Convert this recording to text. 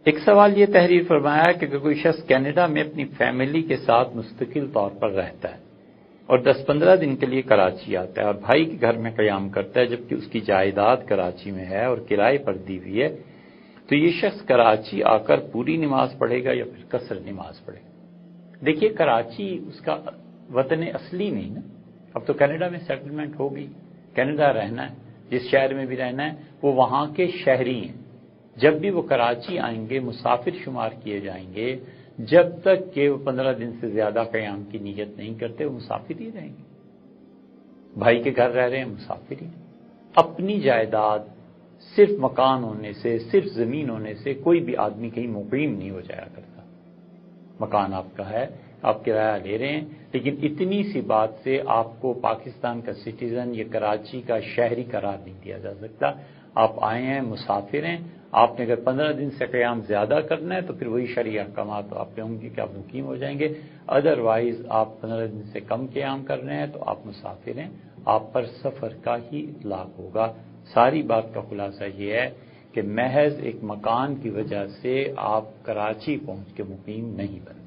ایک سوال یہ تحریر فرمایا کہ اگر کوئی شخص کینیڈا میں اپنی فیملی کے ساتھ مستقل طور پر رہتا ہے اور 10-15 دن کے لیے کراچی آتا ہے اور بھائی کے گھر میں قیام کرتا ہے جبکہ اس کی جائیداد کراچی میں ہے اور کرائے پر دی ہوئی ہے، تو یہ شخص کراچی آ کر پوری نماز پڑھے گا یا پھر قصر نماز پڑھے گا؟ دیکھیے کراچی اس کا وطن اصلی نہیں نا، اب تو کینیڈا میں سیٹلمنٹ ہوگی، کینیڈا رہنا ہے، جس شہر میں بھی رہنا ہے وہ وہاں کے شہری ہیں، جب بھی وہ کراچی آئیں گے مسافر شمار کیے جائیں گے، جب تک کہ وہ 15 دن سے زیادہ قیام کی نیت نہیں کرتے وہ مسافر ہی رہیں گے، بھائی کے گھر رہ رہے ہیں مسافر ہی۔ اپنی جائیداد صرف مکان ہونے سے، صرف زمین ہونے سے کوئی بھی آدمی کہیں مقیم نہیں ہو جایا کرتا، مکان آپ کا ہے، آپ کرایہ لے رہے ہیں، لیکن اتنی سی بات سے آپ کو پاکستان کا سٹیزن یا کراچی کا شہری قرار نہیں دیا جا سکتا۔ آپ آئے ہیں مسافر ہیں، آپ نے اگر 15 دن سے قیام زیادہ کرنا ہے تو پھر وہی شرعی احکامات آپ پہ ہوں گے کہ آپ مقیم ہو جائیں گے، ادروائز آپ 15 دن سے کم قیام کر رہے ہیں تو آپ مسافر ہیں، آپ پر سفر کا ہی اطلاق ہوگا۔ ساری بات کا خلاصہ یہ ہے کہ محض ایک مکان کی وجہ سے آپ کراچی پہنچ کے مقیم نہیں بن